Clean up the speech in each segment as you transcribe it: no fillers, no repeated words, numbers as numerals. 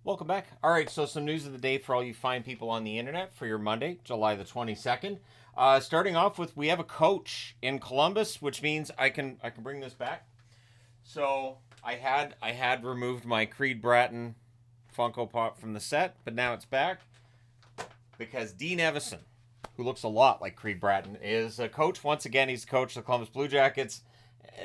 Welcome back. All right, so some news of the day for all you fine people on the internet for your Monday, July the 22nd. Starting off with, we have a coach in Columbus, which means I can bring this back. So I had removed my Creed Bratton Funko Pop from the set, but now it's back because Dean Evason, who looks a lot like Creed Bratton, is a coach. Once again, he's the coach of the Columbus Blue Jackets.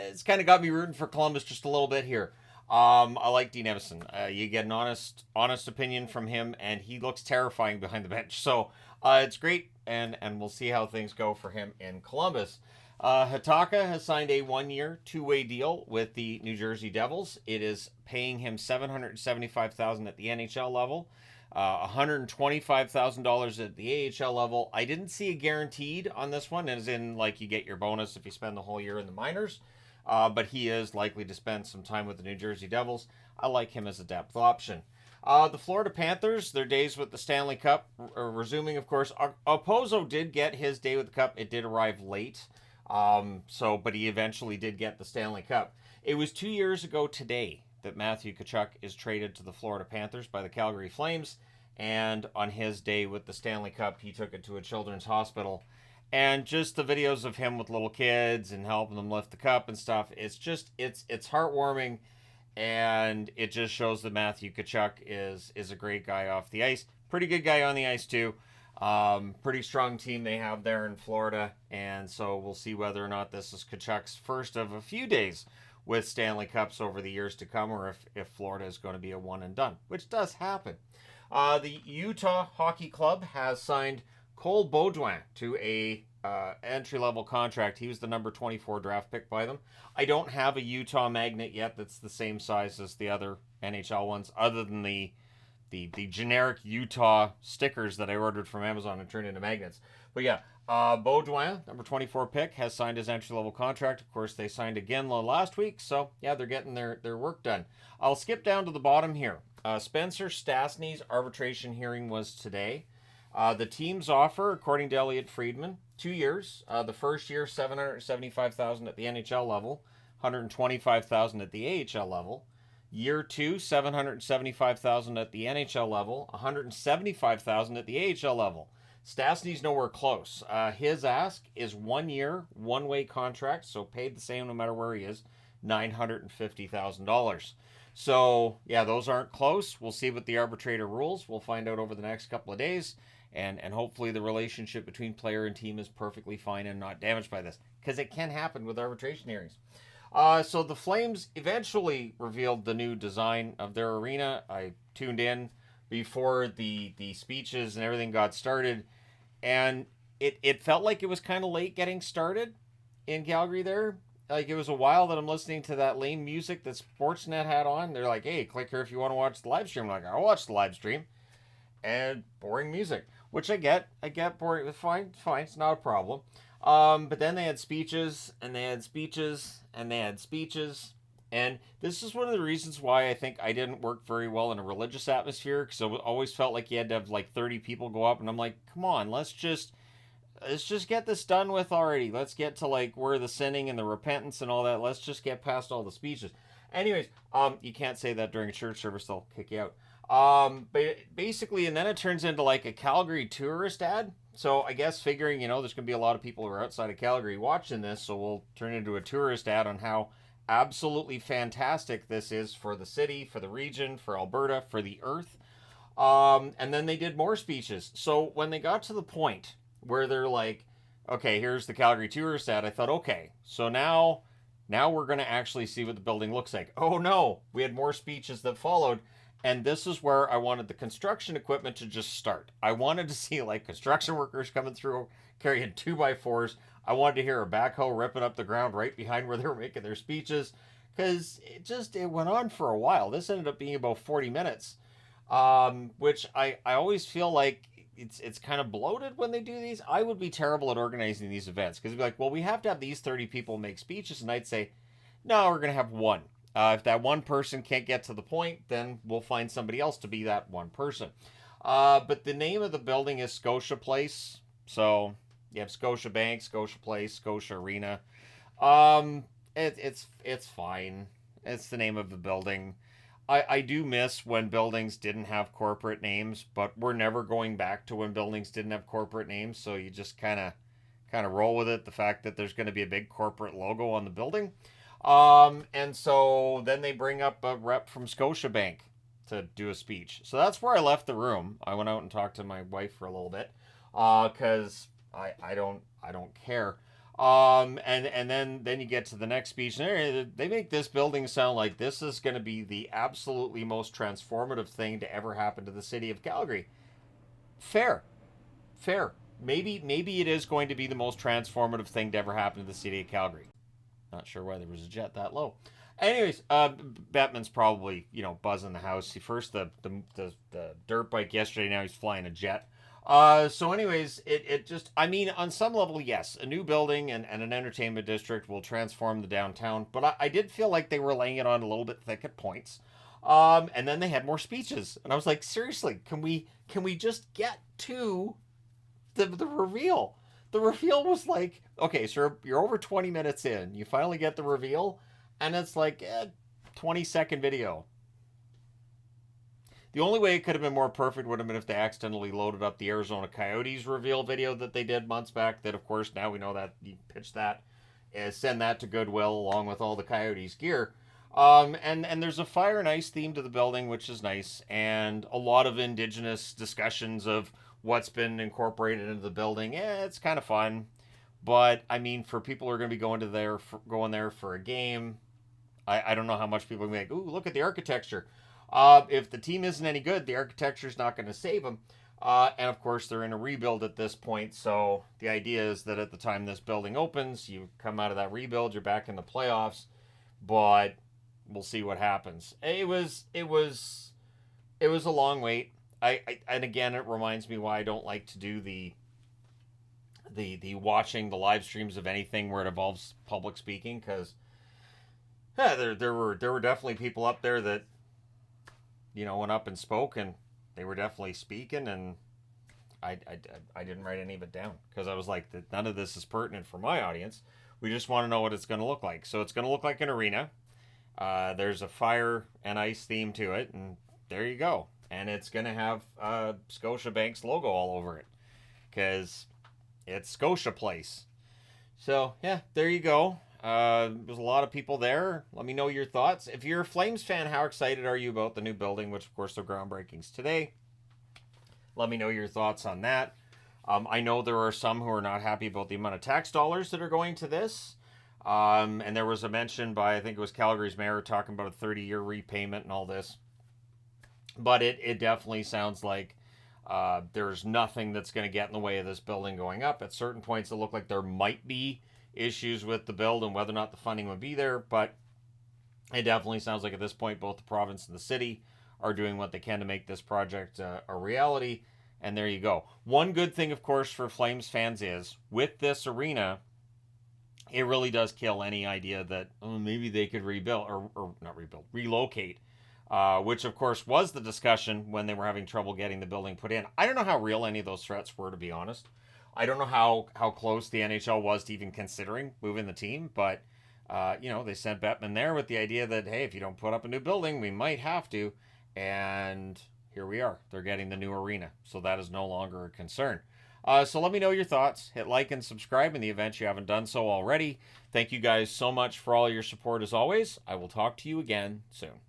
It's kind of got me rooting for Columbus just a little bit here. I like Dean Evason. You get an honest opinion from him, and he looks terrifying behind the bench. So it's great, and we'll see how things go for him in Columbus. Hatakka has signed a 1-year, 2-way deal with the New Jersey Devils. It is paying him $775,000 at the NHL level, $125,000 at the AHL level. I didn't see a guaranteed on this one, as in like you get your bonus if you spend the whole year in the minors. But he is likely to spend some time with the New Jersey Devils. I like him as a depth option. The Florida Panthers, their days with the Stanley Cup are resuming, of course. Opozo did get his day with the Cup. It did arrive late, but he eventually did get the Stanley Cup. It was 2 years ago today that Matthew Tkachuk is traded to the Florida Panthers by the Calgary Flames, and on his day with the Stanley Cup, he took it to a children's hospital. And just the videos of him with little kids and helping them lift the cup and stuff, it's heartwarming, and it just shows that Matthew Tkachuk is a great guy off the ice. Pretty good guy on the ice too. Pretty strong team they have there in Florida, and so we'll see whether or not this is Tkachuk's first of a few days with Stanley Cups over the years to come, or if Florida is going to be a one and done, which does happen. The Utah Hockey Club has signed Cole Baudouin to a entry-level contract. He was the number 24 draft pick by them. I don't have a Utah magnet yet that's the same size as the other NHL ones, other than the generic Utah stickers that I ordered from Amazon and turned into magnets. But yeah, Baudouin, number 24 pick, has signed his entry-level contract. Of course, they signed again last week, so yeah, they're getting their work done. I'll skip down to the bottom here. Spencer Stastny's arbitration hearing was today. The team's offer, according to Elliot Friedman, 2 years. The first year, $775,000 at the NHL level, $125,000 at the AHL level. Year 2, $775,000 at the NHL level, $175,000 at the AHL level. Stastny's nowhere close. His ask is 1 year, 1-way contract, so paid the same no matter where he is, $950,000. So, yeah, those aren't close. We'll see what the arbitrator rules. We'll find out over the next couple of days. And hopefully the relationship between player and team is perfectly fine and not damaged by this. Because it can happen with arbitration hearings. So the Flames eventually revealed the new design of their arena. I tuned in before the speeches and everything got started. And it felt like it was kind of late getting started in Calgary there. Like, it was a while that I'm listening to that lame music that Sportsnet had on. They're like, hey, click here if you want to watch the live stream. I'm like, I'll watch the live stream. And boring music, which I get boring. Fine, it's not a problem. But then they had speeches, and they had speeches, and they had speeches. And this is one of the reasons why I think I didn't work very well in a religious atmosphere, because I always felt like you had to have like 30 people go up, and I'm like, come on, let's just get this done with already. Let's get to like where the sinning and the repentance and all that. Let's just get past all the speeches. Anyways, you can't say that during a church service; they'll kick you out. But basically, and then it turns into like a Calgary tourist ad. So I guess figuring, there's going to be a lot of people who are outside of Calgary watching this, so we'll turn into a tourist ad on how absolutely fantastic this is for the city, for the region, for Alberta, for the earth. And then they did more speeches. So when they got to the point where they're like, okay, here's the Calgary tourist ad, I thought, okay, so now we're going to actually see what the building looks like. Oh no, we had more speeches that followed. And this is where I wanted the construction equipment to just start. I wanted to see like construction workers coming through carrying 2x4s. I wanted to hear a backhoe ripping up the ground right behind where they were making their speeches. Because it went on for a while. This ended up being about 40 minutes. Which I always feel like it's kind of bloated when they do these. I would be terrible at organizing these events. Because it'd be like, well, we have to have these 30 people make speeches. And I'd say, no, we're going to have one. If that one person can't get to the point, then we'll find somebody else to be that one person. But the name of the building is Scotia Place. So you have Scotia Bank, Scotia Place, Scotia Arena. It's fine. It's the name of the building. I do miss when buildings didn't have corporate names, but we're never going back to when buildings didn't have corporate names. So you just kind of roll with it. The fact that there's going to be a big corporate logo on the building. And so then they bring up a rep from Scotiabank to do a speech. So that's where I left the room. I went out and talked to my wife for a little bit because I don't care. And then you get to the next speech, and they make this building sound like this is going to be the absolutely most transformative thing to ever happen to the city of Calgary. Fair, fair. Maybe it is going to be the most transformative thing to ever happen to the city of Calgary. Not sure why there was a jet that low. Anyways, Batman's probably buzzing the house. He first the dirt bike yesterday. Now he's flying a jet. So anyways, it just, I mean, on some level, yes, a new building and an entertainment district will transform the downtown, but I did feel like they were laying it on a little bit thick at points. And then they had more speeches, and I was like, seriously, can we just get to the reveal? The reveal was like, okay, so you're over 20 minutes in, you finally get the reveal, and it's like 20-second video. The only way it could have been more perfect would have been if they accidentally loaded up the Arizona Coyotes reveal video that they did months back. That, of course, now we know that you pitch that, send that to Goodwill along with all the Coyotes gear. And there's a fire and ice theme to the building, which is nice, and a lot of Indigenous discussions of what's been incorporated into the building. It's kind of fun, but I mean, for people who are going to be going there for a game, I don't know how much people are going to be like, ooh, look at the architecture. If the team isn't any good, the architecture's not going to save them. And of course, they're in a rebuild at this point. So the idea is that at the time this building opens, you come out of that rebuild, you're back in the playoffs. But we'll see what happens. It was a long wait. And again, it reminds me why I don't like to do the watching the live streams of anything where it involves public speaking, because there were definitely people up there that went up and spoke, and they were definitely speaking, and I didn't write any of it down because I was like, none of this is pertinent for my audience. We just want to know what it's going to look like. So it's going to look like an arena. There's a fire and ice theme to it, and there you go. And it's going to have Scotiabank's logo all over it because it's Scotia Place. So, yeah, there you go. There's a lot of people there. Let me know your thoughts. If you're a Flames fan, how excited are you about the new building, which, of course, the groundbreaking's today? Let me know your thoughts on that. I know there are some who are not happy about the amount of tax dollars that are going to this. And there was a mention by, I think it was Calgary's mayor, talking about a 30-year repayment and all this. But it definitely sounds like there's nothing that's going to get in the way of this building going up. At certain points, it looked like there might be issues with the build and whether or not the funding would be there. But it definitely sounds like at this point, both the province and the city are doing what they can to make this project a reality. And there you go. One good thing, of course, for Flames fans is with this arena, it really does kill any idea that maybe they could rebuild or not rebuild, relocate, which of course was the discussion when they were having trouble getting the building put in. I don't know how real any of those threats were, to be honest. I don't know how close the NHL was to even considering moving the team, but they sent Bettman there with the idea that, hey, if you don't put up a new building, we might have to. And here we are. They're getting the new arena. So that is no longer a concern. So let me know your thoughts. Hit like and subscribe in the event you haven't done so already. Thank you guys so much for all your support as always. I will talk to you again soon.